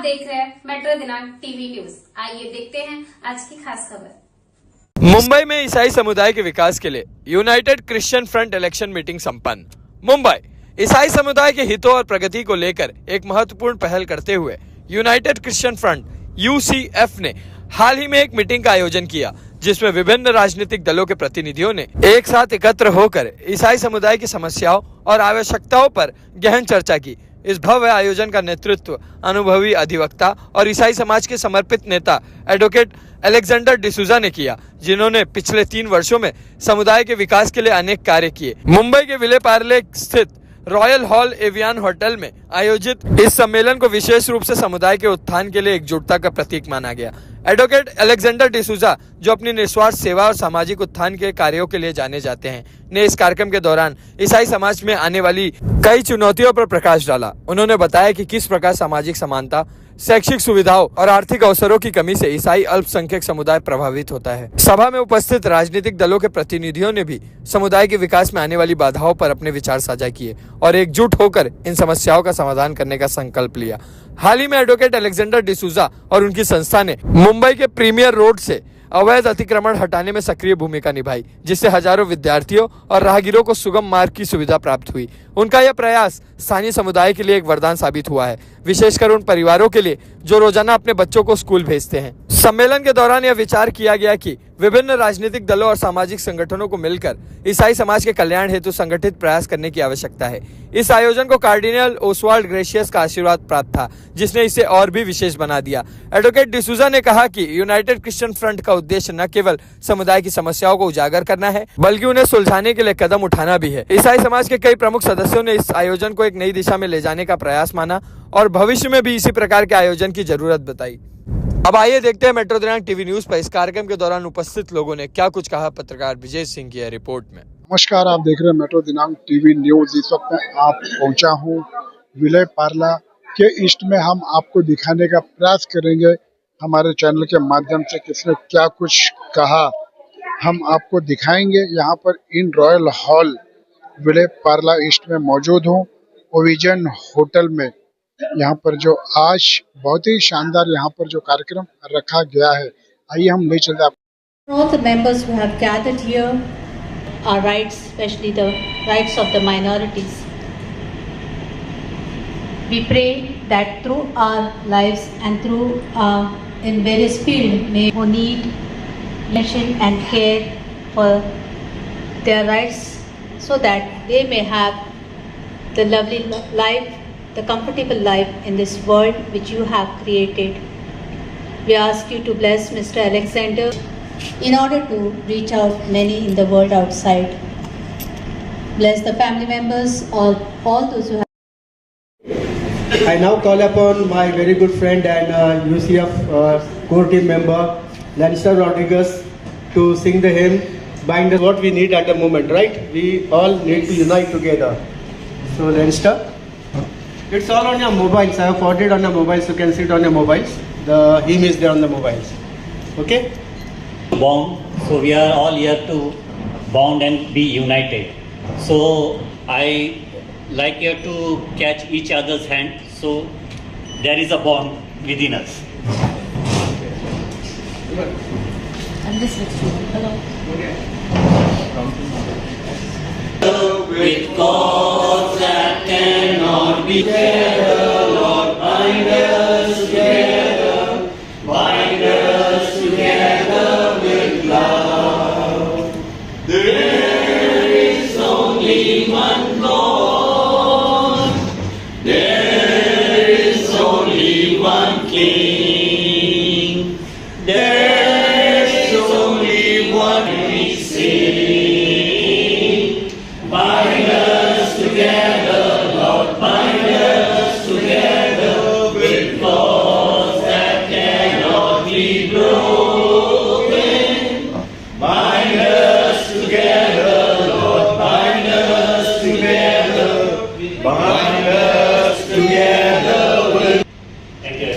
देख रहे हैं मेट्रो दिनांक टीवी न्यूज। आइए देखते हैं आज की खास खबर। मुंबई में ईसाई समुदाय के विकास के लिए United Christian front election meeting संपन्न। मुंबई ईसाई समुदाय के हितों और प्रगति को लेकर एक महत्वपूर्ण पहल करते हुए यूनाइटेड क्रिश्चियन फ्रंट (यूसीएफ) ने हाल ही में एक मीटिंग का आयोजन किया, जिसमें विभिन्न राजनीतिक दलों के प्रतिनिधियों ने एक साथ एकत्र होकर ईसाई समुदाय की समस्याओं और आवश्यकताओं पर गहन चर्चा की। इस भव्य आयोजन का नेतृत्व अनुभवी अधिवक्ता और ईसाई समाज के समर्पित नेता एडवोकेट अलेक्जेंडर डिसूजा ने किया, जिन्होंने पिछले 3 वर्षों में समुदाय के विकास के लिए अनेक कार्य किए। मुंबई के विले पार्ले स्थित रॉयल हॉल एवियन होटल में आयोजित इस सम्मेलन को विशेष रूप से समुदाय के उत्थान के लिए एकजुटता का प्रतीक माना गया। एडवोकेट अलेक्जेंडर डिसूजा, जो अपनी निस्वार्थ सेवा और सामाजिक उत्थान के कार्यों के लिए जाने जाते हैं, ने इस कार्यक्रम के दौरान ईसाई समाज में आने वाली कई चुनौतियों पर प्रकाश डाला। उन्होंने बताया कि किस प्रकार सामाजिक समानता, शैक्षिक सुविधाओं और आर्थिक अवसरों की कमी से ईसाई अल्पसंख्यक समुदाय प्रभावित होता है। सभा में उपस्थित राजनीतिक दलों के प्रतिनिधियों ने भी समुदाय के विकास में आने वाली बाधाओं पर अपने विचार साझा किए और एकजुट होकर इन समस्याओं का समाधान करने का संकल्प लिया। हाल ही में एडवोकेट अलेक्जेंडर डिसूजा और उनकी संस्था ने मुंबई के प्रीमियर रोड से अवैध अतिक्रमण हटाने में सक्रिय भूमिका निभाई, जिससे हजारों विद्यार्थियों और राहगीरों को सुगम मार्ग की सुविधा प्राप्त हुई। उनका यह प्रयास स्थानीय समुदाय के लिए एक वरदान साबित हुआ है, विशेषकर उन परिवारों के लिए जो रोजाना अपने बच्चों को स्कूल भेजते हैं। सम्मेलन के दौरान यह विचार किया गया कि विभिन्न राजनीतिक दलों और सामाजिक संगठनों को मिलकर ईसाई समाज के कल्याण हेतु संगठित प्रयास करने की आवश्यकता है। इस आयोजन को कार्डिनल ओसवाल्ड ग्रेशियस का आशीर्वाद प्राप्त था, जिसने इसे और भी विशेष बना दिया। एडवोकेट डिसूजा ने कहा कि यूनाइटेड क्रिश्चियन फ्रंट का उद्देश्य न केवल समुदाय की समस्याओं को उजागर करना है, बल्कि उन्हें सुलझाने के लिए कदम उठाना भी है। ईसाई समाज के कई प्रमुख सदस्यों ने इस आयोजन को एक नई दिशा में ले जाने का प्रयास माना और भविष्य में भी इसी प्रकार के आयोजन की जरूरत बताई। अब आइए देखते हैं मेट्रो दिनांक टीवी न्यूज पर इस कार्यक्रम के दौरान उपस्थित लोगों ने क्या कुछ कहा। पत्रकार विजय सिंह की रिपोर्ट में। नमस्कार, आप देख रहे हैं मेट्रो दिनांक टीवी न्यूज। इस वक्त मैं आप पहुंचा हूं विले पार्ला के ईस्ट में। हम आपको दिखाने का प्रयास करेंगे हमारे चैनल के माध्यम से किसने क्या कुछ कहा, हम आपको दिखाएंगे। यहाँ पर इन रॉयल हॉल विले पार्ला ईस्ट में मौजूद हूँ, ओविजन होटल में। यहाँ पर जो आज बहुत ही शानदार यहाँ पर जो कार्यक्रम रखा गया है, आइए हम ले चलते हैं। All the members who have gathered here, our rights, especially the rights of the minorities. We pray that through our lives and through in various fields, may who need attention and care for their rights, so that they may have the lovely life, the comfortable life in this world which you have created. We ask you to bless Mr. Alexander in order to reach out many in the world outside. Bless the family members, all those who have. I now call upon my very good friend and UCF core team member, Lannister Rodriguez, to sing the hymn, Bind us what we need at the moment, right? We all need to unite together. So Lannister, it's all on your mobiles. I have forwarded it on your mobiles. You can see it on your mobiles. The hymn is there on the mobiles. Okay? Bound, so we are all here to bond and be united. So I like you to catch each other's hand, so there is a bond within us. And this looks good. Hello. With cause that cannot be together, Lord, bind us together, bind us together with love. There is only one God, there is only one King, there is only one we sing. Bind us together, Lord, bind us together with cause that cannot be broken. Bind us together, Lord, bind us together, bind us together with. Thank you.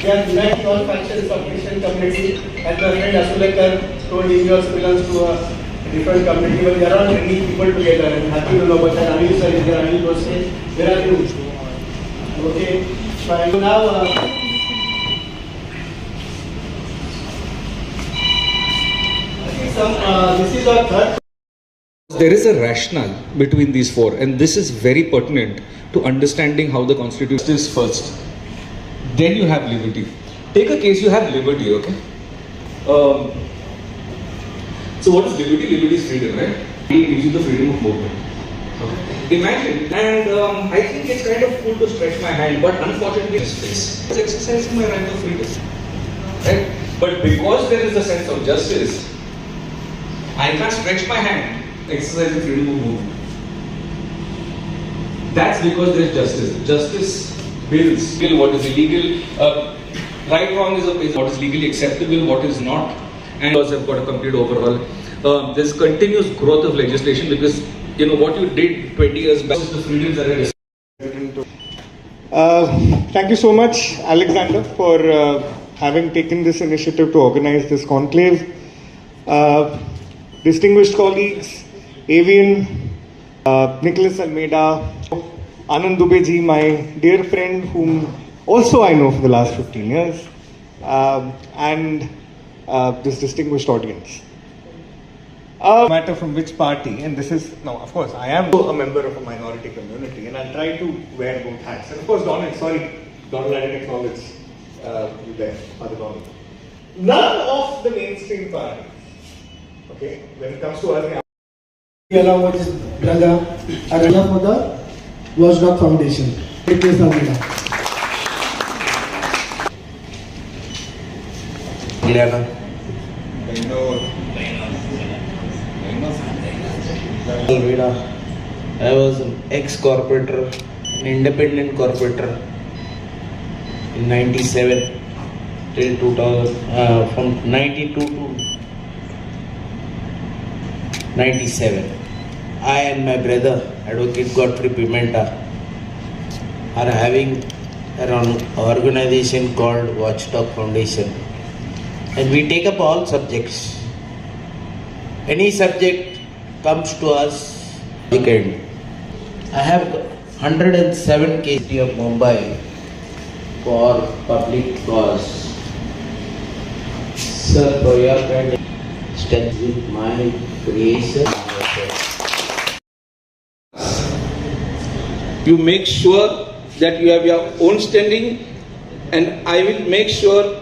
We are uniting all factions of Christian community, as my friend Asulekar told, he also belongs to a different community, but there are many people together. I'm happy to know that Anil sir is there, Anil Bose, where are you? Okay, fine. So now, I think this is our third. There is a rationale between these four, and this is very pertinent to understanding how the constitution is first. Then you have liberty. Take a case, you have liberty, okay? So what is liberty? Liberty is freedom, right? It gives you the freedom of movement. Okay. Imagine, and I think it's kind of cool to stretch my hand, but unfortunately in this place, it's exercising my right of freedom. Right? But because there is a sense of justice, I can't stretch my hand exercising freedom of movement. That's because there's justice. Justice builds what is illegal. Right, wrong is what is legally acceptable, what is not, and laws have got a complete overhaul. There's continuous growth of legislation because what you did 20 years back is the freedoms that are. Thank you so much, Alexander, for having taken this initiative to organize this conclave. Distinguished colleagues, Avian, Nicholas Almeida, Anand Dubey ji, my dear friend whom also I know for the last 15 years, and this distinguished audience. No matter from which party, and this is, no, of course, I am a member of a minority community, and I'll try to wear both hats. And of course, Donald, I didn't acknowledge you there, Father Donald. None of the mainstream parties, okay, when it comes to us, Along with his brother, Arana for the Watchdog Foundation. Nicholas Almeida. 11. Almeida. I was an ex-corporator, an independent corporator in 97 till 2000, from 92 to 97. I and my brother, Advocate Godfrey Pimenta, are having an organization called Watchdog Foundation, and we take up all subjects. Any subject comes to us. I have 107 cases of Mumbai for public cause. Sir, for your kind steps with my creation. you make sure that you have your own standing, and I will make sure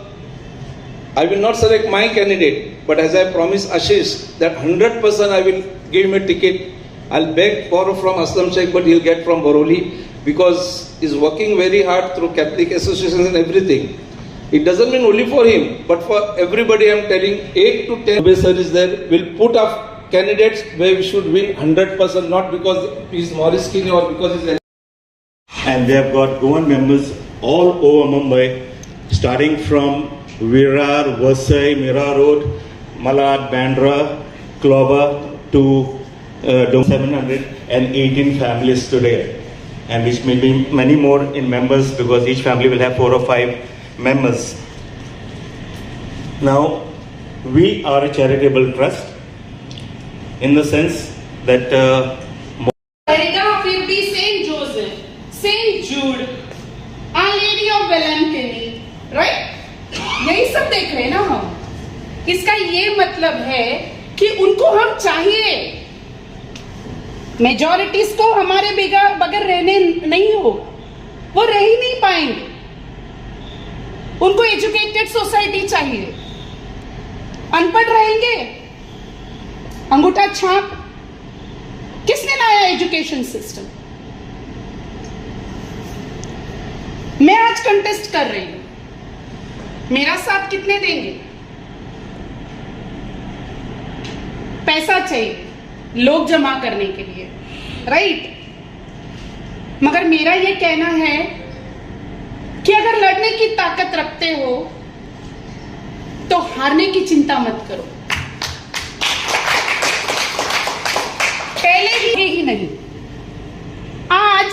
I will not select my candidate, but as I promised Ashish that 100% I will give him a ticket. I'll beg borrow from Aslam Sheikh, but he'll get from Boroli because he's working very hard through Catholic associations and everything. It doesn't mean only for him, but for everybody. I'm telling 8 to 10 sir is there. We'll put up candidates where we should win 100%, not because he's Maurice Kini or because he's. And we have got government members all over Mumbai, starting from Virar, Vasai, Mira Road, Malad, Bandra, Clover to 718 families today, and which may be many more in members because each family will have 4 or 5 members. Now, we are a charitable trust in the sense that फिर भी saint Joseph, saint Jude, Our Lady of Wellenkini, right? यही सब देख रहे हैं ना हम. इसका ये मतलब है कि उनको हम चाहिए. मेजॉरिटीज को हमारे बगैर रहने नहीं हो, वो रह ही नहीं पाएंगे. उनको एजुकेटेड सोसाइटी चाहिए. अनपढ़ रहेंगे, अंगूठा छाप. किसने लाया एजुकेशन सिस्टम? मैं आज कंटेस्ट कर रही हूं. मेरा साथ कितने देंगे? पैसा चाहिए लोग जमा करने के लिए, राइट? मगर मेरा ये कहना है कि अगर लड़ने की ताकत रखते हो तो हारने की चिंता मत करो. पहले ही नहीं. आज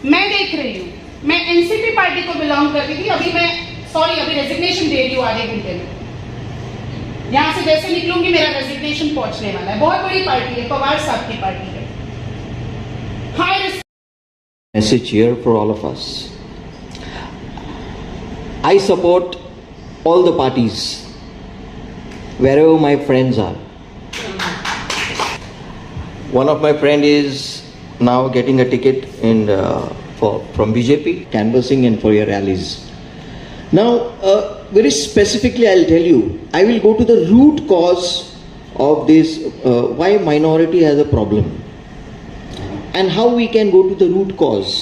मैं देख रही हूं, मैं एनसीपी पार्टी को बिलोंग करती थी. अभी मैं अभी रेजिग्नेशन दे रही हूं आधे घंटे में. यहाँ से जैसे निकलूंगी मेरा रेजिग्नेशन पहुंचने वाला है। बहुत बड़ी पार्टी है, पवार साहब की पार्टी है। High message here for all of us. I support all the parties wherever my friends are. One of my friend is now getting a ticket from BJP, canvassing and for your rallies. Now, very specifically, I'll tell you, I will go to the root cause of this, why minority has a problem, and how we can go to the root cause.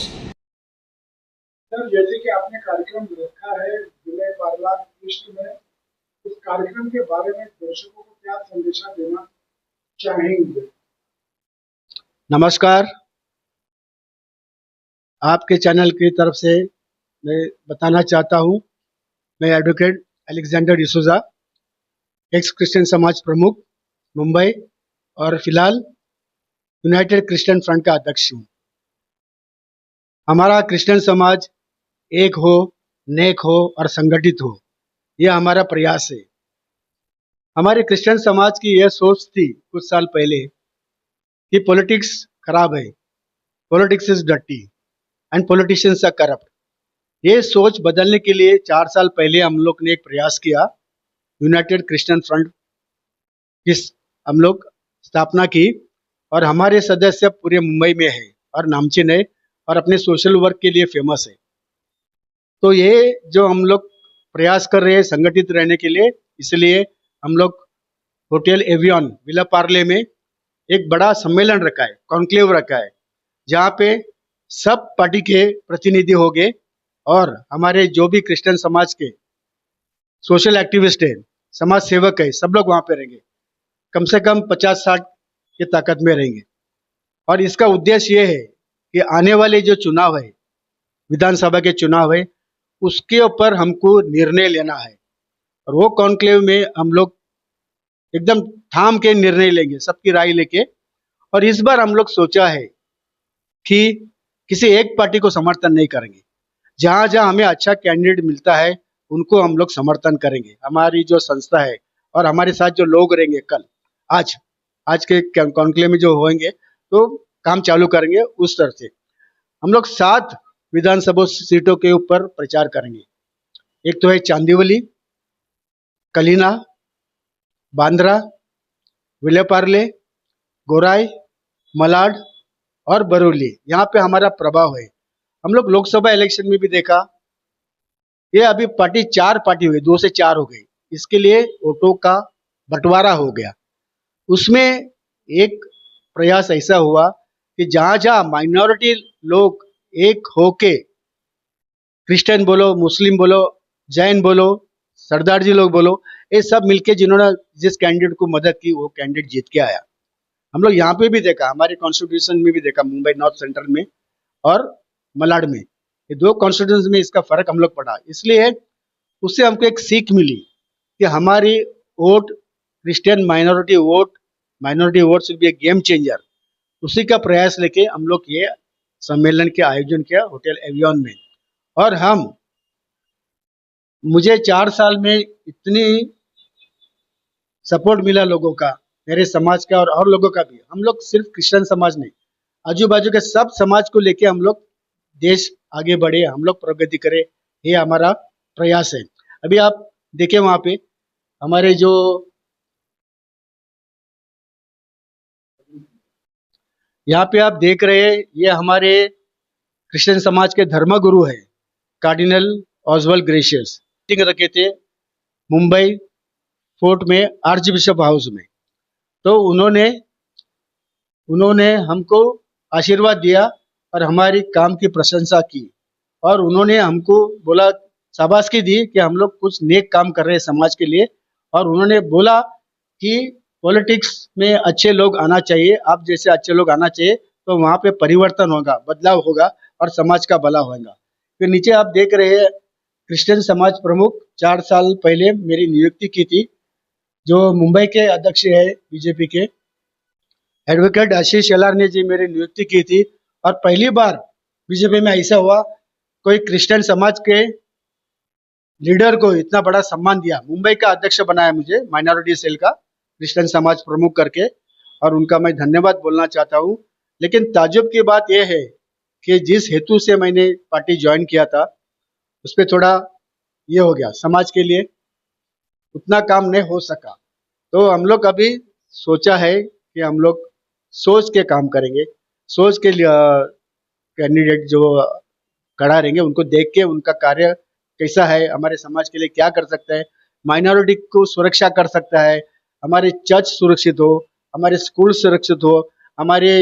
Sir, जैसे कि आपने कार्यक्रम रखा है विलय पार्ला east में, उस कार्यक्रम के बारे में दर्शकों को क्या संदेशा देना चाहेंगे? नमस्कार, आपके चैनल की तरफ से मैं बताना चाहता हूं, मैं advocate Alexander D'Souza, x Christian समाज प्रमुख मुंबई और फिलहाल यूनाइटेड क्रिश्चियन फ्रंट का अध्यक्ष हूं। हमारा क्रिश्चियन समाज एक हो, नेक हो और संगठित हो, यह हमारा प्रयास है। हमारे क्रिश्चियन समाज की यह सोच थी कुछ साल पहले कि पॉलिटिक्स खराब है, politics is dirty and politicians are corrupt. ये सोच बदलने के लिए 4 साल पहले हम लोग ने एक प्रयास किया, यूनाइटेड क्रिश्चियन फ्रंट की हम लोग स्थापना की और हमारे सदस्य पूरे मुंबई में है और नामचीन है और अपने सोशल वर्क के लिए फेमस है। तो ये जो हम लोग प्रयास कर रहे हैं संगठित रहने के लिए, इसलिए हम लोग होटल एवियन विला पार्ले में एक बड़ा सम्मेलन रखा है, कॉन्क्लेव रखा है, जहाँ पे सब पार्टी के प्रतिनिधि होंगे और हमारे जो भी क्रिश्चियन समाज के सोशल एक्टिविस्ट है, समाज सेवक है, सब लोग वहाँ पे रहेंगे। कम से कम 50-60 की ताकत में रहेंगे और इसका उद्देश्य ये है कि आने वाले जो चुनाव है, विधानसभा के चुनाव है, उसके ऊपर हमको निर्णय लेना है और वो कॉन्क्लेव में हम लोग एकदम थाम के निर्णय लेंगे, सबकी राय लेके। और इस बार हम लोग सोचा है कि किसी एक पार्टी को समर्थन नहीं करेंगे, जहां जहां हमें अच्छा कैंडिडेट मिलता है उनको हम लोग समर्थन करेंगे। हमारी जो संस्था है और हमारे साथ जो लोग रहेंगे कल आज के कॉन्क्लेव में जो होंगे तो काम चालू करेंगे। उस तरह से हम लोग 7 विधानसभा सीटों के ऊपर प्रचार करेंगे। एक तो है चांदीवली, कलीना, बांद्रा, विले पार्ले, गोराई, मलाड और बरौली, यहाँ पे हमारा प्रभाव है। हम लोग लोकसभा इलेक्शन में भी देखा, ये अभी पार्टी 4 पार्टी हो गई, 2 से 4 हो गई। इसके लिए वोटों का बंटवारा हो गया। उसमें एक प्रयास ऐसा हुआ कि जहां जहां माइनॉरिटी लोग एक होके, क्रिश्चियन बोलो, मुस्लिम बोलो, जैन बोलो, सरदार जी लोग बोलो, ये सब मिलके जिन्होंने जिस कैंडिडेट को मदद की वो कैंडिडेट जीत के आया। हम लोग यहाँ पे भी देखा, हमारे कॉन्स्टिट्यूशन में भी देखा, मुंबई नॉर्थ सेंट्रल में और मलाड में, ये 2 कॉन्स्टिट्यूशन में इसका फर्क हम लोग पड़ा। इसलिए उससे हमको एक सीख मिली कि हमारी vote, Christian minority vote should be A game changer. उसी का प्रयास लेके हम लोग ये सम्मेलन के आयोजन किया होटल एवियन में। और मुझे 4 साल में इतनी सपोर्ट मिला लोगों का, मेरे समाज का और लोगों का भी। हम लोग सिर्फ क्रिश्चियन समाज नहीं, आजू बाजू के सब समाज को लेके हम लोग देश आगे बढ़े, हम लोग प्रगति करें, ये हमारा प्रयास है। अभी आप देखें वहां पे हमारे जो यहाँ पे आप देख रहे हैं, ये हमारे क्रिश्चियन समाज के धर्मगुरु है, कार्डिनल ऑजवल्ड ग्रेशियस रखे थे मुंबई फोर्ट में, आर्च बिशप हाउस में। तो उन्होंने हमको आशीर्वाद दिया और हमारी काम की प्रशंसा की और उन्होंने हमको बोला, शाबाशी दी कि हम लोग कुछ नेक काम कर रहे हैं समाज के लिए। और उन्होंने बोला कि पॉलिटिक्स में अच्छे लोग आना चाहिए, आप जैसे अच्छे लोग आना चाहिए, तो वहाँ पे परिवर्तन होगा, बदलाव होगा और समाज का भला होगा। फिर नीचे आप देख रहे हैं क्रिश्चियन समाज प्रमुख 4 साल पहले मेरी नियुक्ति की थी, जो मुंबई के अध्यक्ष है बीजेपी के, एडवोकेट आशीष शेलार ने जी मेरी नियुक्ति की थी। और पहली बार बीजेपी में ऐसा हुआ, कोई क्रिश्चियन समाज के लीडर को इतना बड़ा सम्मान दिया, मुंबई का अध्यक्ष बनाया मुझे माइनॉरिटी सेल का, क्रिश्चियन समाज प्रमुख करके, और उनका मैं धन्यवाद बोलना चाहता हूँ। लेकिन ताज्जुब की बात यह है कि जिस हेतु से मैंने पार्टी ज्वाइन किया था उस पर थोड़ा ये हो गया, समाज के लिए उतना काम नहीं हो सका। तो हम लोग अभी सोचा है कि हम लोग सोच के काम करेंगे, सोच के लिए कैंडिडेट जो खड़ा रहेंगे उनको देख के उनका कार्य कैसा है, हमारे समाज के लिए क्या कर सकता है, माइनॉरिटी को सुरक्षा कर सकता है, हमारे चर्च सुरक्षित हो, हमारे स्कूल सुरक्षित हो, हमारे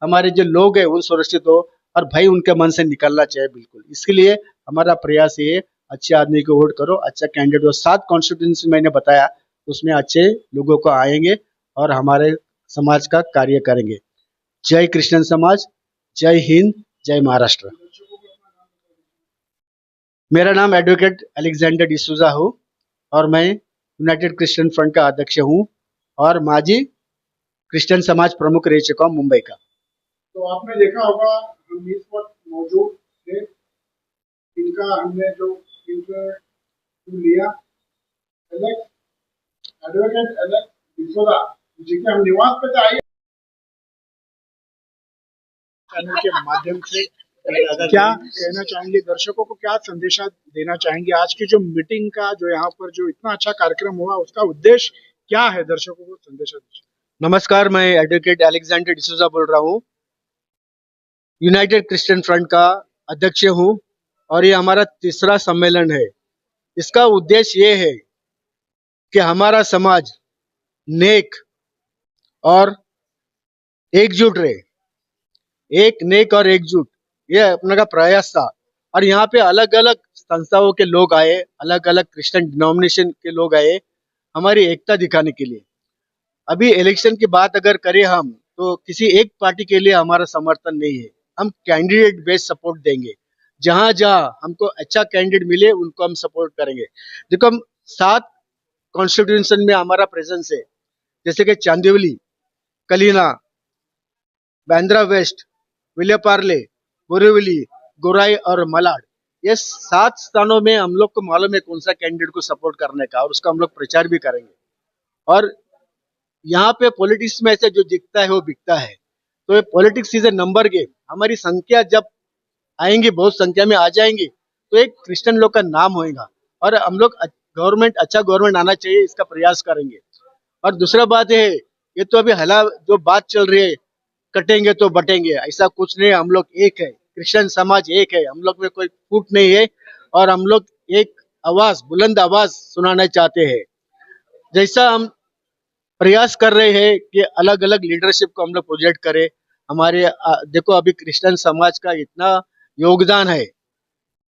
हमारे जो लोग हैं वो सुरक्षित हो, और भय उनके मन से निकलना चाहिए बिल्कुल। इसके लिए हमारा प्रयास ये, अच्छे आदमी को वोट करो, अच्छा कैंडिडेट हो। 7 कॉन्स्टिट्यूंसी मैंने बताया, उसमें अच्छे लोगों को आएंगे और हमारे समाज का कार्य करेंगे। जय क्रिश्चियन समाज, जय हिंद, जय महाराष्ट्र। मेरा नाम एडवोकेट अलेक्जेंडर डिसूजा हूँ और मैं यूनाइटेड क्रिश्चियन फ्रंट का अध्यक्ष हूँ और माजी क्रिश्चियन समाज प्रमुख रह चुका हूँ मुंबई का। तो आपने देखा होगा हम इस वक्त मौजूद थे, इनका हमने जो इंटरव्यू लिया, एडवोकेट एलेक्स डिसूजा जी के हम निवास पे आइए चैनल के माध्यम से क्या कहना चाहेंगे दर्शकों को, क्या संदेशा देना चाहेंगे? आज की जो मीटिंग का जो यहाँ पर जो इतना अच्छा कार्यक्रम हुआ उसका उद्देश्य क्या है, दर्शकों को संदेशा दीजिए। नमस्कार, मैं एडवोकेट अलेक्जेंडर डिसूजा बोल रहा हूँ, यूनाइटेड क्रिश्चियन फ्रंट का अध्यक्ष हूँ और ये हमारा तीसरा सम्मेलन है। इसका उद्देश्य ये है कि हमारा समाज नेक और एकजुट रहे, एक नेक और एकजुट, ये अपने का प्रयास था। और यहाँ पे अलग अलग संस्थाओं के लोग आए, अलग अलग क्रिश्चियन डिनोमिनेशन के लोग आए हमारी एकता दिखाने के लिए। अभी इलेक्शन की बात अगर करें हम, तो किसी एक पार्टी के लिए हमारा समर्थन नहीं है, हम कैंडिडेट बेस्ड सपोर्ट देंगे। जहां जहां हमको अच्छा कैंडिडेट मिले उनको हम सपोर्ट करेंगे। देखो, हम 7 कॉन्स्टिट्यूशन में हमारा प्रेजेंस है, जैसे कि चांदिवली, कलीना, बांद्रा वेस्ट, विलेपार्ले, बोरीवली, गोराई और मलाड, ये 7 स्थानों में हम लोग को मालूम है कौन सा कैंडिडेट को सपोर्ट करने का, और उसका हम लोग प्रचार भी करेंगे। और यहाँ पे पॉलिटिक्स में ऐसे जो दिखता है वो बिकता है, तो ये politics is a number game. हमारी संख्या जब आएंगे, बहुत संख्या में आ जाएंगे, तो एक क्रिश्चियन लोग का नाम होएगा और हम लोग गवर्नमेंट, अच्छा गवर्नमेंट आना चाहिए, इसका प्रयास करेंगे। और दूसरा बात है, ये तो अभी हला जो बात चल रही है, कटेंगे तो बटेंगे, ऐसा कुछ नहीं। हम लोग एक है, क्रिश्चियन समाज एक है, हम लोग में कोई फूट नहीं है और हम लोग एक आवाज, बुलंद आवाज सुनाना चाहते हैं। जैसा हम प्रयास कर रहे हैं कि अलग अलग लीडरशिप को हम लोग प्रोजेक्ट करें। हमारे देखो, अभी क्रिश्चियन समाज का इतना योगदान है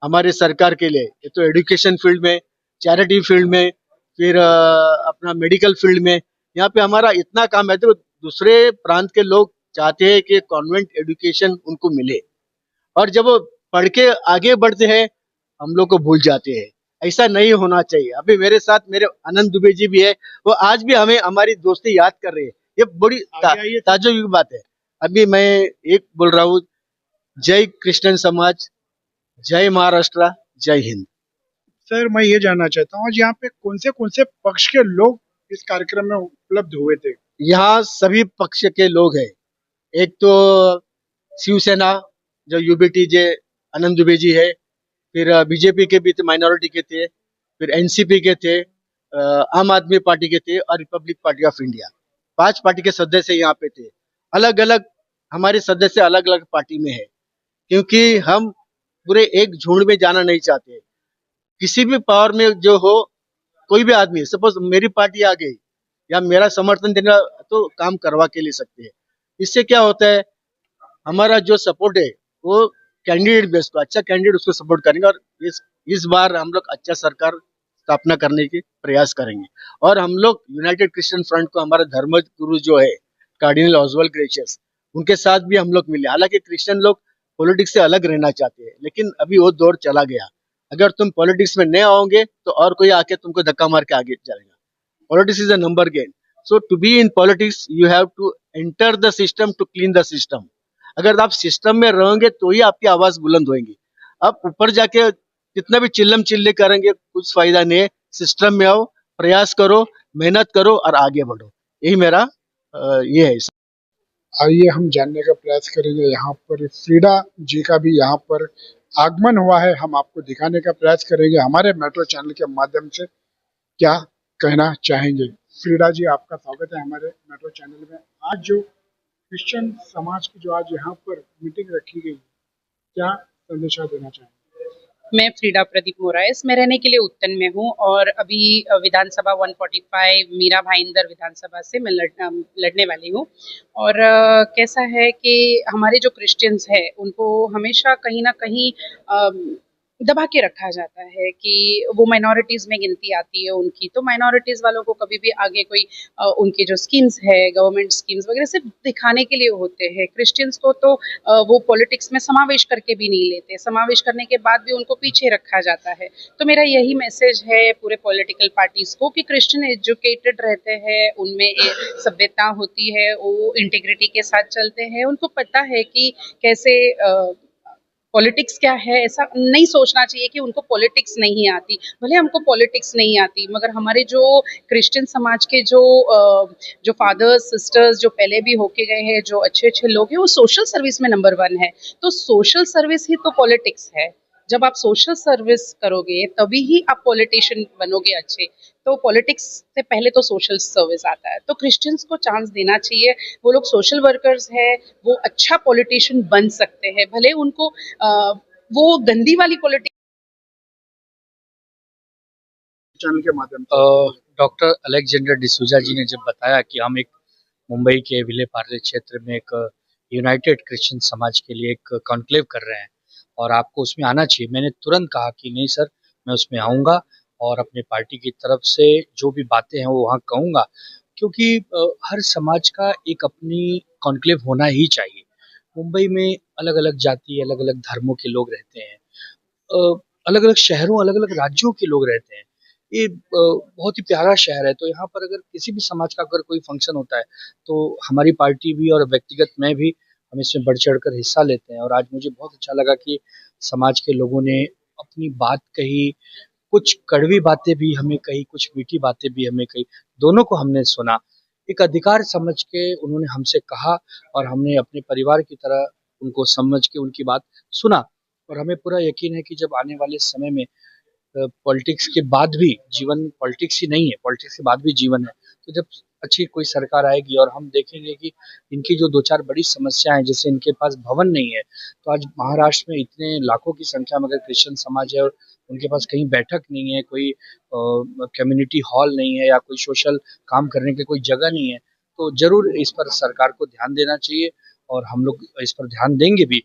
हमारे सरकार के लिए, ये तो एजुकेशन फील्ड में, चैरिटी फील्ड में, फिर अपना मेडिकल फील्ड में, यहाँ पे हमारा इतना काम है। तो दूसरे प्रांत के लोग चाहते हैं कि कॉन्वेंट एजुकेशन उनको मिले, और जब वो पढ़ के आगे बढ़ते हैं हम लोग को भूल जाते हैं। ऐसा नहीं होना चाहिए। अभी मेरे साथ मेरे आनंद दुबे जी भी है, वो आज भी हमें हमारी दोस्ती याद कर रहे हैं। ये बड़ी ताज्जुब की बात है। अभी मैं एक बोल रहा हूँ, जय क्रिश्चियन समाज, जय महाराष्ट्र, जय हिंद। सर, मैं ये जानना चाहता हूँ आज यहाँ पे कौन से पक्ष के लोग इस कार्यक्रम में उपलब्ध हुए थे? यहाँ सभी पक्ष के लोग हैं। एक तो शिवसेना जो यूबीटी जे आनंद दुबे जी है, फिर बीजेपी के भी थे, माइनॉरिटी के थे, फिर एनसीपी के थे, आम आदमी पार्टी के थे और Republic party of India. 5 party के सदस्य यहाँ पे थे। अलग अलग हमारे सदस्य अलग अलग पार्टी में है, क्योंकि हम पूरे एक झुंड में जाना नहीं चाहते। किसी भी पावर में जो हो, कोई भी आदमी, सपोज मेरी पार्टी आ गई या मेरा समर्थन देना, तो काम करवा के ले सकते हैं। इससे क्या होता है, हमारा जो सपोर्ट है वो कैंडिडेट बेस्ड, तो अच्छा कैंडिडेट उसको सपोर्ट करेंगे। और इस बार हम लोग अच्छा सरकार स्थापना करने के प्रयास करेंगे। और हम लोग यूनाइटेड क्रिश्चियन फ्रंट को हमारा धर्म गुरु जो है कार्डिनल ऑसवाल्ड ग्रेशियस, उनके साथ भी हम लोग मिले। हालांकि क्रिश्चियन लोग पॉलिटिक्स से अलग रहना चाहते हैं, लेकिन अभी वो दौर चला गया। अगर तुम पॉलिटिक्स में नहीं आओगे तो और कोई आके तुमको धक्का मार के आगे चलेगा। Politics is a number game. So to be in politics you have to enter the system to clean the system. अगर आप सिस्टम में रहोगे तो ही आपकी आवाज बुलंद होगी। आप ऊपर जाके कितना भी चिल्लम चिल्ली करेंगे कुछ फायदा नहीं है। सिस्टम में आओ, प्रयास करो, मेहनत करो और आगे बढ़ो। यही मेरा ये है। आइए हम जानने का प्रयास करेंगे, यहाँ पर फ्रीडा जी का भी यहाँ पर आगमन हुआ है। हम आपको दिखाने का प्रयास करेंगे हमारे मेट्रो चैनल के माध्यम से क्या कहना चाहेंगे। फ्रीडा जी, आपका स्वागत है हमारे मेट्रो चैनल में। आज जो क्रिश्चियन समाज की जो आज यहाँ पर मीटिंग रखी गई, क्या संदेशा देना चाहेंगे? मैं फ्रीडा प्रदीप मोराइस, मैं रहने के लिए उत्तन में हूँ और अभी विधानसभा 145 मीरा भाईंदर विधानसभा से मैं लड़ने वाली हूँ। और कैसा है कि हमारे जो क्रिश्चियंस हैं उनको हमेशा कहीं ना कहीं दबा के रखा जाता है कि वो माइनॉरिटीज़ में गिनती आती है उनकी, तो माइनॉरिटीज़ वालों को कभी भी आगे कोई उनकी जो स्कीम्स है, गवर्नमेंट स्कीम्स वगैरह सिर्फ दिखाने के लिए होते हैं। क्रिश्चियंस को तो वो पॉलिटिक्स में समावेश करके भी नहीं लेते, समावेश करने के बाद भी उनको पीछे रखा जाता है। तो मेरा यही मैसेज है पूरे पॉलिटिकल पार्टीज़ को कि क्रिश्चियन एजुकेटेड रहते हैं, उनमें सभ्यता होती है, वो इंटीग्रिटी के साथ चलते हैं, उनको पता है कि कैसे पॉलिटिक्स क्या है। ऐसा नहीं सोचना चाहिए कि उनको पॉलिटिक्स नहीं आती। भले हमको पॉलिटिक्स नहीं आती, मगर हमारे जो क्रिश्चियन समाज के जो फादर्स सिस्टर्स जो पहले भी होके गए हैं, जो अच्छे अच्छे लोग हैं, वो सोशल सर्विस में नंबर 1 है। तो सोशल सर्विस ही तो पॉलिटिक्स है। जब आप सोशल सर्विस करोगे तभी ही आप पॉलिटिशियन बनोगे अच्छे। तो पॉलिटिक्स से पहले तो सोशल सर्विस आता है। तो क्रिश्चियंस को चांस देना चाहिए। वो लोग सोशल वर्कर्स हैं, वो अच्छा पॉलिटिशियन बन सकते हैं। भले उनको वो गंदी वाली पॉलिटिक्स चैनल के माध्यम से डॉक्टर अलेक्जेंडर डिसूजा जी ने जब बताया कि हम एक मुंबई के विले पार्ले क्षेत्र में एक यूनाइटेड क्रिश्चियन समाज के लिए एक कॉन्क्लेव कर रहे हैं और आपको उसमें आना चाहिए, मैंने तुरंत कहा कि नहीं सर, मैं उसमें आऊँगा और अपने पार्टी की तरफ से जो भी बातें हैं वो वहाँ कहूँगा, क्योंकि हर समाज का एक अपनी कॉन्क्लेव होना ही चाहिए। मुंबई में अलग अलग जाति, अलग अलग धर्मों के लोग रहते हैं, अलग अलग शहरों, अलग अलग राज्यों के लोग रहते हैं। ये बहुत ही प्यारा शहर है। तो यहाँ पर अगर किसी भी समाज का अगर कोई फंक्शन होता है तो हमारी पार्टी भी और व्यक्तिगत मैं भी हम इसमें बढ़ चढ़ कर हिस्सा लेते हैं। और आज मुझे बहुत अच्छा लगा कि समाज के लोगों ने अपनी बात कही, कुछ कड़वी बातें भी हमें कही, कुछ मीठी बातें भी हमें कही, दोनों को हमने सुना। एक अधिकार समझ के उन्होंने हमसे कहा और हमने अपने परिवार की तरह उनको समझ के उनकी बात सुना। और हमें पूरा यकीन है कि जब आने वाले समय में पॉलिटिक्स के बाद भी जीवन, पॉलिटिक्स ही नहीं है, पॉलिटिक्स के बाद भी जीवन है, तो जब अच्छी कोई सरकार आएगी और हम देखेंगे कि इनकी जो 2-4 बड़ी समस्याएं, जैसे इनके पास भवन नहीं है, तो आज महाराष्ट्र में इतने लाखों की संख्या में अगर क्रिश्चियन समाज है और उनके पास कहीं बैठक नहीं है, कोई कम्युनिटी हॉल नहीं है या कोई सोशल काम करने की कोई जगह नहीं है, तो जरूर इस पर सरकार को ध्यान देना चाहिए और हम लोग इस पर ध्यान देंगे भी।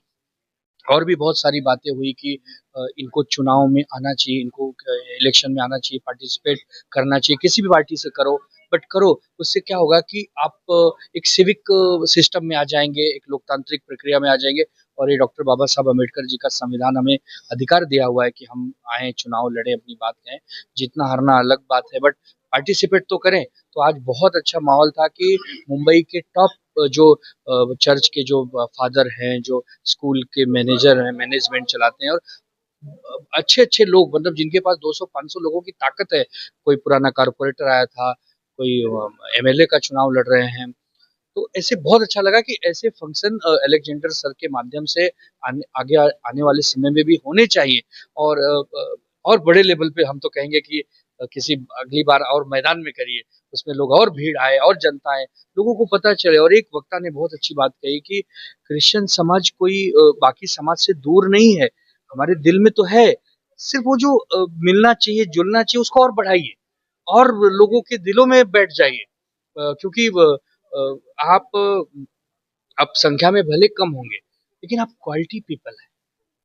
और भी बहुत सारी बातें हुई कि इनको चुनाव में आना चाहिए, इनको इलेक्शन में आना चाहिए, पार्टिसिपेट करना चाहिए, किसी भी पार्टी से करो, बट करो। उससे क्या होगा कि आप एक सिविक सिस्टम में आ जाएंगे, एक लोकतांत्रिक प्रक्रिया में आ जाएंगे। और ये डॉक्टर बाबा साहब अम्बेडकर जी का संविधान हमें अधिकार दिया हुआ है कि हम आए, चुनाव लड़े, अपनी बात कहें। जीतना हारना अलग बात है, बट पार्टिसिपेट तो करें। तो आज बहुत अच्छा माहौल था कि मुंबई के टॉप जो चर्च के जो फादर हैं, जो स्कूल के मैनेजर हैं, मैनेजमेंट चलाते हैं, और अच्छे अच्छे लोग, मतलब जिनके पास 200-500 लोगों की ताकत है। कोई पुराना कारपोरेटर आया था, कोई एमएलए का चुनाव लड़ रहे हैं। तो ऐसे बहुत अच्छा लगा कि ऐसे फंक्शन अलेक्जेंडर सर के माध्यम से आने वाले समय में भी होने चाहिए। और बड़े लेवल पे हम तो कहेंगे कि किसी अगली बार और मैदान में करिए, उसमें लोग और भीड़ आए और जनता आए, लोगों को पता चले। और एक वक्ता ने बहुत अच्छी बात कही कि क्रिश्चियन समाज कोई बाकी समाज से दूर नहीं है, हमारे दिल में तो है। सिर्फ वो जो मिलना चाहिए, जुलना चाहिए, उसको और बढ़ाइए और लोगों के दिलों में बैठ जाइए। क्योंकि आप संख्या में भले कम होंगे, लेकिन आप क्वालिटी पीपल हैं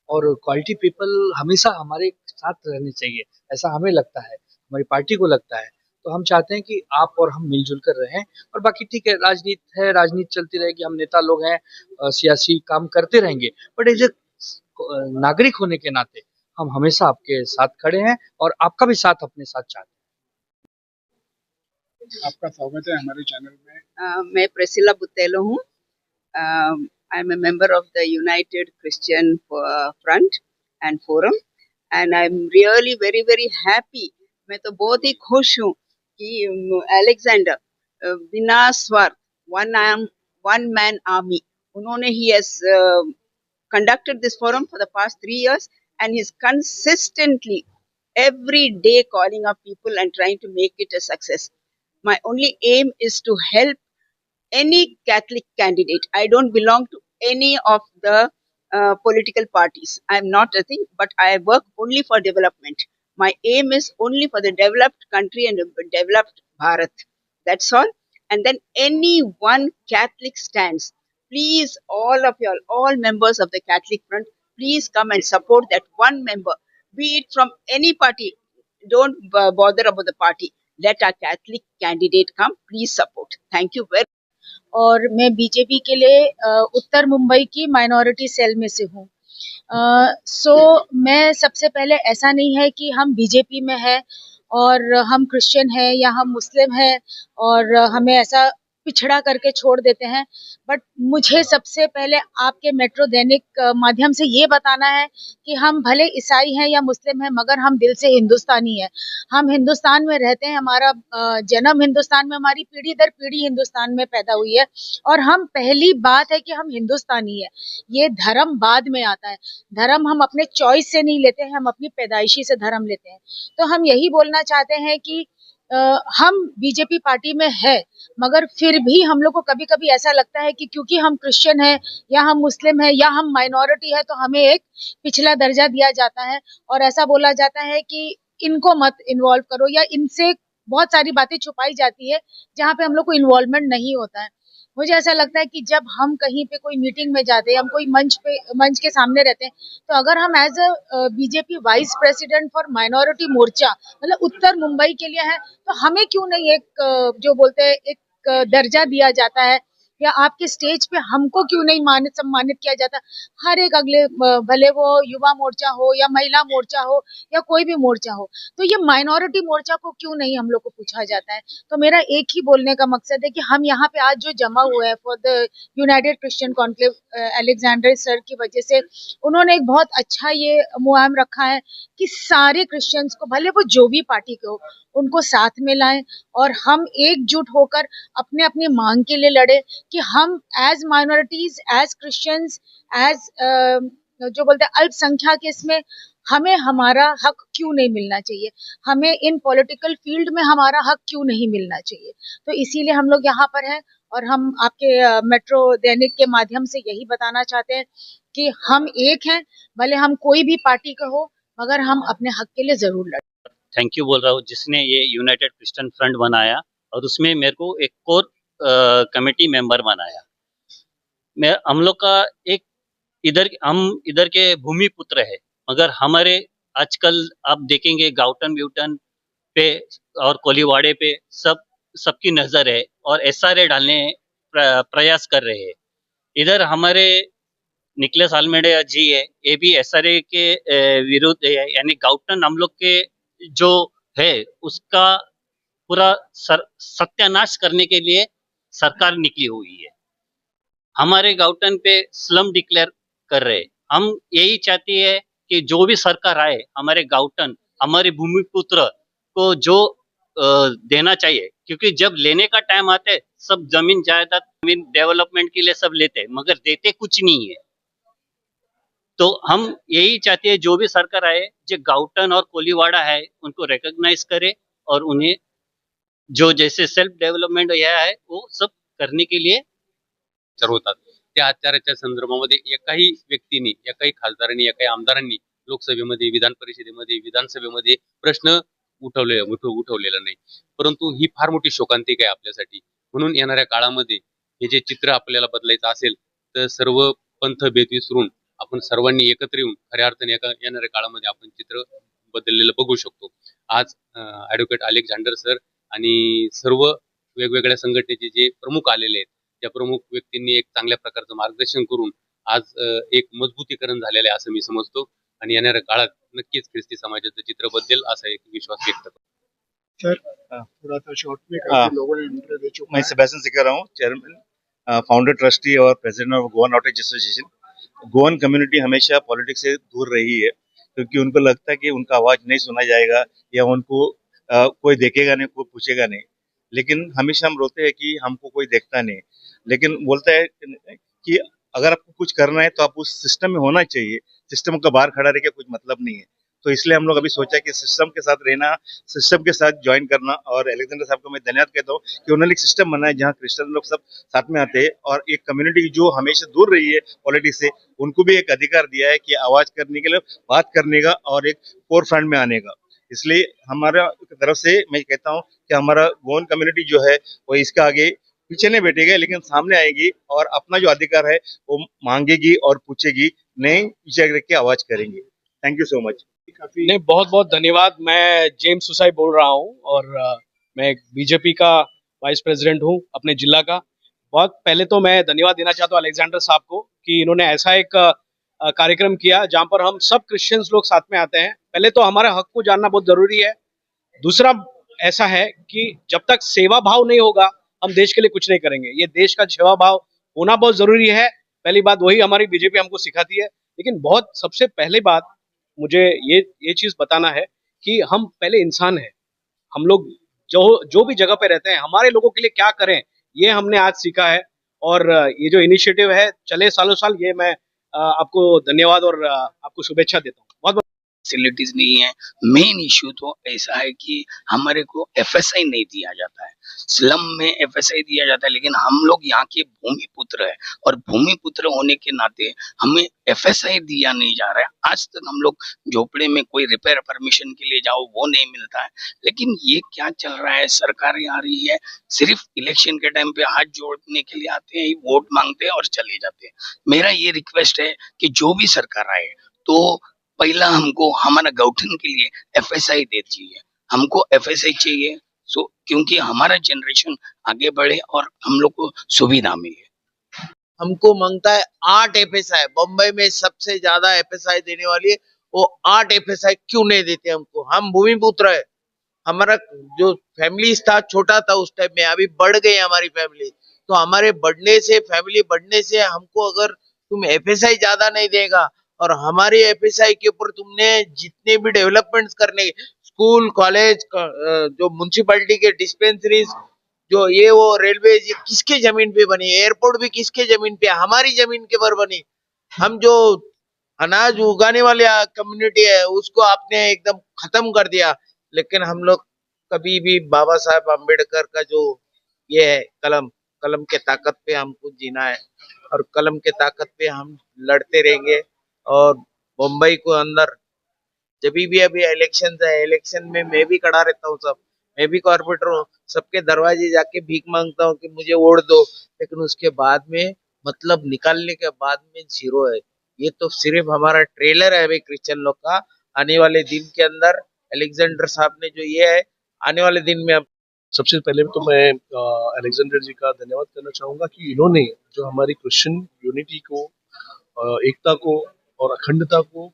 और क्वालिटी पीपल हमेशा हमारे साथ रहने चाहिए, ऐसा हमें लगता है, हमारी पार्टी को लगता है। तो हम चाहते हैं कि आप और हम मिलजुल कर रहें। और बाकी ठीक है, राजनीति है, राजनीति चलती रहेगी, हम नेता लोग हैं, सियासी काम करते रहेंगे, बट एज ए नागरिक होने के नाते हम हमेशा आपके साथ खड़े हैं और आपका भी साथ अपने साथ चाहते हैं। आपका स्वागत है हमारे चैनल में। मैं प्रेसिला बुतेलो हूँ। I am a member of the United Christian Front and forum and I'm really very happy. मैं तो बहुत ही खुश हूँ कि अलेक्जेंडर बिना स्वार्थ one man army उन्होंने he has conducted this forum for the past 3 years, and he's consistently every day calling up people and trying to make it a success. My only aim is to help any Catholic candidate. I don't belong to any of the political parties. I'm not a thing, but I work only for development. My aim is only for the developed country and the developed Bharat. That's all. And then any one Catholic stands. Please, all of you, all members of the Catholic Front, please come and support that one member, be it from any party. Don't bother about the party. Let our Catholic candidate come. Please support. Thank you very much. और मैं BJP के लिए उत्तर मुंबई की minority cell में से हूँ। सो मैं सबसे पहले, ऐसा नहीं है कि हम बीजेपी में है और हम क्रिश्चियन हैं या हम मुस्लिम हैं और हमें ऐसा पिछड़ा करके छोड़ देते हैं, बट मुझे सबसे पहले आपके मेट्रो दैनिक माध्यम से ये बताना है कि हम भले ईसाई हैं या मुस्लिम हैं, मगर हम दिल से हिंदुस्तानी हैं। हम हिंदुस्तान में रहते हैं, हमारा जन्म हिंदुस्तान में, हमारी पीढ़ी दर पीढ़ी हिंदुस्तान में पैदा हुई है और हम, पहली बात है कि हम हिंदुस्तानी है। ये धर्म बाद में आता है। धर्म हम अपने चॉइस से नहीं लेते हैं, हम अपनी पैदाइशी से धर्म लेते हैं। तो हम यही बोलना चाहते हैं कि हम बीजेपी पार्टी में है, मगर फिर भी हम लोग को कभी कभी ऐसा लगता है कि क्योंकि हम क्रिश्चियन है या हम मुस्लिम है या हम माइनॉरिटी है तो हमें एक पिछला दर्जा दिया जाता है और ऐसा बोला जाता है कि इनको मत इन्वॉल्व करो, या इनसे बहुत सारी बातें छुपाई जाती है जहाँ पे हम लोग को इन्वॉल्वमेंट नहीं होता है। मुझे ऐसा लगता है कि जब हम कहीं पे कोई मीटिंग में जाते हैं, हम कोई मंच के सामने रहते हैं, तो अगर हम as a BJP vice president for minority Morcha मतलब उत्तर मुंबई के लिए है, तो हमें क्यों नहीं एक जो बोलते हैं एक दर्जा दिया जाता है, या आपके स्टेज पे हमको क्यों नहीं सम्मानित किया जाता। हर एक अगले, भले वो युवा मोर्चा हो या महिला मोर्चा हो या कोई भी मोर्चा हो, तो ये माइनॉरिटी मोर्चा को क्यों नहीं हम लोग को पूछा जाता है। तो मेरा एक ही बोलने का मकसद है कि हम यहाँ पे आज जो जमा हुए हैं for the United Christian conclave, Alexander sir की वजह से उन्होंने एक बहुत अच्छा ये मुहिम रखा है कि सारे क्रिश्चियंस को, भले वो जो भी पार्टी के हो, उनको साथ में लाएं और हम एकजुट होकर अपने अपनी मांग के लिए लड़े कि हम as minorities, as Christians, as जो बोलते हैं अल्पसंख्यक, इसमें हमें हमारा हक क्यों नहीं मिलना चाहिए, हमें इन पॉलिटिकल फील्ड में हमारा हक क्यों नहीं मिलना चाहिए। तो इसीलिए हम लोग यहाँ पर हैं और हम आपके मेट्रो दैनिक के माध्यम से यही बताना चाहते हैं कि हम एक हैं, भले हम कोई भी पार्टी का हो, मगर हम अपने हक के लिए जरूर लड़ें। थैंक यू बोल रहा हूँ जिसने ये यूनाइटेड क्रिश्चियन फ्रंट बनाया और उसमें मेरे को एक कोर कमेटी मेंबर बनाया। हम लोग का एक हम इधर के भूमि पुत्र है, मगर हमारे आजकल आप देखेंगे गाउटन ब्यूटन पे और कोलीवाड़े पे सबकी नजर है और एसआरए डालने प्रयास कर रहे हैं। इधर हमारे निकलेस आलमेडा जी है, ये भी एसआरए के विरुद्ध है, यानी गाउटन हम लोग के जो है उसका पूरा सत्यानाश करने के लिए सरकार निकली हुई है। हमारे गाउटन पे स्लम डिक्लेयर कर रहे। हम यही चाहते हैं कि जो भी सरकार आए, हमारे गाउटन, हमारे भूमिपुत्र को जो देना चाहिए, क्योंकि जब लेने का टाइम आता है सब जमीन जायदाद, जमीन डेवलपमेंट के लिए सब लेते, मगर देते कुछ नहीं है। तो हम यही चाहते हैं जो भी सरकार आए, जो गाउटन और कोलीवाड़ा है उनको रिकॉग्नाइज करे और उन्हें जो जैसे सेल्फ डेव्हलपमेंट आहे वो सब करने के लिए ठरवतात। त्या आचाराच्या संदर्भामध्ये एकाही व्यक्तीने, एकाही खासदारांनी, एकाही आमदारांनी लोकसभेमध्ये, विधान परिषदेमध्ये, विधानसभेमध्ये प्रश्न उठवलेला नाही, परंतु ही फार मोठी शोकांतिका आहे आपल्यासाठी। म्हणून येणाऱ्या काळामध्ये हे जे चित्र आपल्याला बदलायचं असेल तर सर्व पंथ भेद विसरून आपण सर्वांनी एकत्र येऊन खऱ्या अर्थाने येणाऱ्या काळामध्ये आपण चित्र बदललेलं बघू शकतो। आज ॲडव्होकेट अलेक्झांडर सर आणि सर्व वेगवेगळ्या संघटनेचे जे प्रमुख आलेले आहेत त्या प्रमुख व्यक्तींनी एक चांगल्या प्रकारचं मार्गदर्शन करून आज एक मजबूतीकरण झालेलं आहे असं मी समजतो आणि येणाऱ्या काळात नक्कीच ख्रिस्ती समाजाचं चित्र बदलेल असा एक विश्वास व्यक्त करतो। सर थोड़ा सा शॉर्ट में काफी लोगों ने इंटरव्यू दे चुके हैं। मैं सेबेस्टियन सिक्का हूँ, चेयरमैन, फाउंडर, ट्रस्टी और president of Goan outreach association. Goan community हमेशा पॉलिटिक्स से दूर रही है, क्योंकि उनको लगता है कि उनका आवाज़ नहीं सुना जाएगा या उनको कोई देखेगा नहीं, कोई पूछेगा नहीं। लेकिन हमेशा हम रोते हैं कि हमको कोई देखता नहीं, लेकिन बोलता है कि अगर आपको कुछ करना है तो आप उस सिस्टम में होना चाहिए, सिस्टम का बाहर खड़ा रह के कुछ मतलब नहीं है। तो इसलिए हम लोग अभी सोचा कि सिस्टम के साथ रहना, सिस्टम के साथ ज्वाइन करना। और अलेक्जेंडर साहब को मैं धन्यवाद कहता हूँ कि उन्होंने एक सिस्टम बनाया जहाँ क्रिश्चियन लोग सब साथ में आते हैं और एक कम्युनिटी जो हमेशा दूर रही है पॉलिटिक्स से, उनको भी एक अधिकार दिया है कि आवाज करने के लिए, बात करने का और एक फोर फ्रंट में आने का। इसलिए हमारा तरफ से मैं कहता हूँ कि हमारा गोवन कम्युनिटी जो है वो इसका आगे पीछे नहीं बैठेगी, लेकिन सामने आएगी और अपना जो अधिकार है वो मांगेगी और पूछेगी, नहीं पीछे रख के आवाज करेंगे। Thank you so much. नहीं, बहुत बहुत धन्यवाद। मैं जेम्स सुसाई बोल रहा हूँ और मैं बीजेपी का वाइस प्रेसिडेंट हूँ अपने जिला का। बहुत पहले तो मैं धन्यवाद देना चाहता हूँ अलेक्जेंडर साहब को कि इन्होंने ऐसा एक कार्यक्रम किया जहाँ पर हम सब क्रिश्चियंस लोग साथ में आते हैं। पहले तो हमारे हक को जानना बहुत जरूरी है। दूसरा ऐसा है कि जब तक सेवा भाव नहीं होगा हम देश के लिए कुछ नहीं करेंगे। ये देश का सेवा भाव होना बहुत जरूरी है। पहली बात वही हमारी बीजेपी हमको सिखाती है। लेकिन बहुत सबसे पहले बात मुझे ये चीज बताना है कि हम पहले इंसान हैं। हम लोग जो भी जगह पे रहते हैं हमारे लोगों के लिए क्या करें, ये हमने आज सीखा है। और ये जो इनिशिएटिव है चले सालों साल, ये मैं आपको धन्यवाद और आपको शुभेच्छा देता हूँ। बहुत फैसिलिटीज नहीं है। मेन इश्यू तो ऐसा है कि हमारे को एफएसआई नहीं दिया जाता है। स्लम में एफएसआई दिया जाता है, लेकिन हम लोग यहाँ के भूमिपुत्र है और भूमिपुत्र होने के नाते हमें एफएसआई दिया नहीं जा रहा है। आज तक हम लोग झोपड़े में कोई रिपेयर परमिशन के लिए जाओ वो नहीं मिलता है। लेकिन ये क्या चल रहा है, सरकार आ रही है सिर्फ इलेक्शन के टाइम पे हाथ जोड़ने के लिए आते हैं, वोट मांगते हैं और चले जाते हैं। मेरा ये रिक्वेस्ट है कि जो भी सरकार आए तो पहला हमको हमारा गठन के लिए एफएसआई दे दीजिए। हमको एफएसआई चाहिए क्योंकि हमारा जनरेशन आगे बढ़े और हम लोग को सुविधा मिले। हमको मांगता है 8 एफएसआई। बम्बई में सबसे ज्यादा एफएसआई देने वाली है, वो 8 एफएसआई क्यों नहीं देते हमको? हम भूमिपुत्र है। हमारा जो फैमिली था छोटा था उस टाइम में, अभी बढ़ गई हमारी फैमिली। तो हमारे बढ़ने से, फैमिली बढ़ने से हमको अगर तुम एफएसआई ज्यादा नहीं देगा और हमारी एफएसआई के ऊपर तुमने जितने भी डेवलपमेंट्स करने, स्कूल, कॉलेज, जो म्युनिसिपैलिटी के डिस्पेंसरीज, जो ये वो रेलवे, ये किसके जमीन पे बनी? एयरपोर्ट भी किसके जमीन पे? हमारी जमीन के पर बनी। हम जो अनाज उगाने वाले कम्युनिटी है उसको आपने एकदम खत्म कर दिया। लेकिन हम लोग कभी भी बाबा साहब अम्बेडकर का जो ये है कलम के ताकत पे हमको जीना है और कलम के ताकत पे हम लड़ते रहेंगे। और मुंबई को अंदर जब भी अभी इलेक्शन है, इलेक्शन में मैं भी खड़ा रहता हूँ, मैं भी कॉर्पोरेटर हूँ, सबके दरवाजे जाके भीख मांगता हूँ कि मुझे वोट दो। लेकिन उसके बाद में मतलब निकालने के बाद में जीरो है। ये तो सिर्फ हमारा ट्रेलर है अभी क्रिश्चियन लोग का। आने वाले दिन के अंदर अलेक्जेंडर साहब ने जो ये है, आने वाले दिन में सबसे पहले तो मैं अलेक्जेंडर जी का धन्यवाद करना चाहूंगा कि इन्होंने जो हमारी क्रिश्चियन यूनिटी को, एकता को और अखंडता को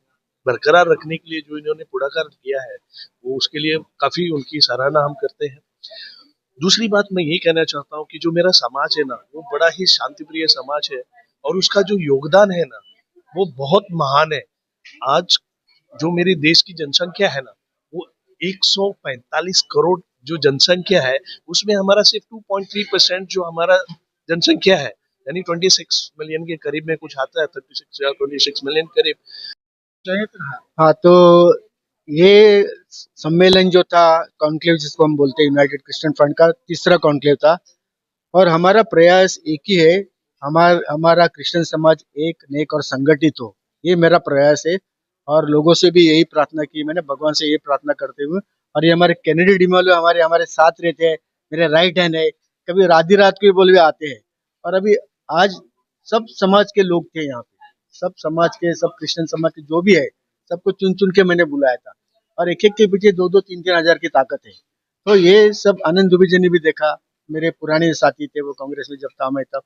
बरकरार रखने के लिए जो इन्होंने पुढाकार किया है, वो उसके लिए काफी उनकी सराहना हम करते हैं। दूसरी बात मैं ये कहना चाहता हूँ कि जो मेरा समाज है ना, वो बड़ा ही शांतिप्रिय समाज है और उसका जो योगदान है ना वो बहुत महान है। आज जो मेरे देश की जनसंख्या है ना, वो 145 करोड़ जो जनसंख्या है, उसमें हमारा सिर्फ 2.3% जो हमारा जनसंख्या है, यानी 26 मिलियन के करीब में कुछ आता है, 36 या 26 मिलियन करीब। हाँ, तो ये सम्मेलन जो था, कॉन्क्लेव जिसको हम बोलते हैं, यूनाइटेड क्रिश्चियन फ्रंट का तीसरा कॉन्क्लेव था और हमारा प्रयास एक ही है, हमारा क्रिश्चियन समाज एक, नेक और संगठित हो। ये मेरा प्रयास है और लोगों से भी यही प्रार्थना की मैंने, भगवान से यही प्रार्थना करते हुए। और ये हमारे कैनेडी डिमोलो हमारे साथ रहते हैं, मेरे राइट हैंड है। कभी आधी रात को भी बोल आते हैं। और अभी आज सब समाज के लोग थे यहाँ पे, सब समाज के, सब क्रिश्चियन समाज के जो भी है, सबको चुन चुन के मैंने बुलाया था। और एक एक के पीछे 2-2, 3-3 हजार की ताकत है। तो ये सब आनंद दुबे जी ने भी देखा, मेरे पुराने साथी थे, वो कांग्रेस में जब था मैं तब।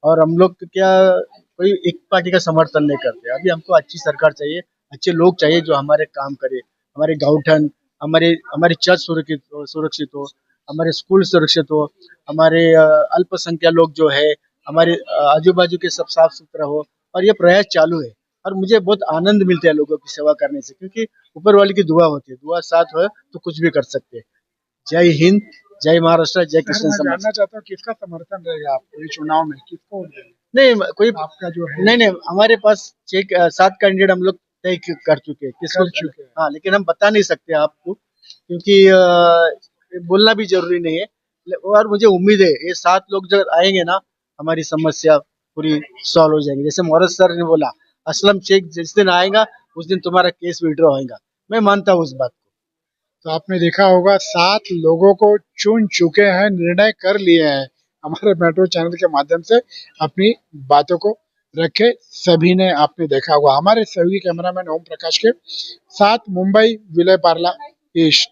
और हम लोग क्या कोई एक पार्टी का समर्थन नहीं करते। अभी हमको अच्छी सरकार चाहिए, अच्छे लोग चाहिए जो हमारे काम करे, हमारे गाँवठन, हमारी चर्च सुरक्षित हो, हमारे स्कूल सुरक्षित हो, हमारे अल्पसंख्यक लोग जो है, हमारे आजू बाजू के सब साफ सुथरा हो। और ये प्रयास चालू है। और मुझे बहुत आनंद मिलता है लोगों की सेवा करने से, क्योंकि ऊपर वाले की दुआ होती है, दुआ साथ हो तो कुछ भी कर सकते हैं। जय हिंद, जय महाराष्ट्र, जय कृष्ण मैं समाज। जानना चाहता हूँ किसका समर्थन रहेगा आपको इस चुनाव में, किसको नहीं कोई आपका जो है नहीं हमारे पास 7 कैंडिडेट हम लोग तय कर चुके हैं, किसको कर चुके हैं। हाँ, लेकिन हम बता नहीं सकते आपको, क्योंकि बोलना भी जरूरी नहीं है। और मुझे उम्मीद है ये 7 लोग जब आएंगे ना, हमारी समस्या पूरी सॉल्व हो जाएगी। जैसे मोहम्मद सर ने बोला, असलम शेख जिस दिन आएगा उस दिन तुम्हारा केस विड्रॉ होगा। मैं मानता हूँ उस बात को। तो आपने देखा होगा 7 लोगों को चुन चुके हैं, निर्णय कर लिए हैं, हमारे मेट्रो चैनल के माध्यम से अपनी बातों को रखे सभी ने। आपने देखा होगा हमारे सहयोगी कैमरामैन ओम प्रकाश के साथ मुंबई विलय पार्ला ईस्ट।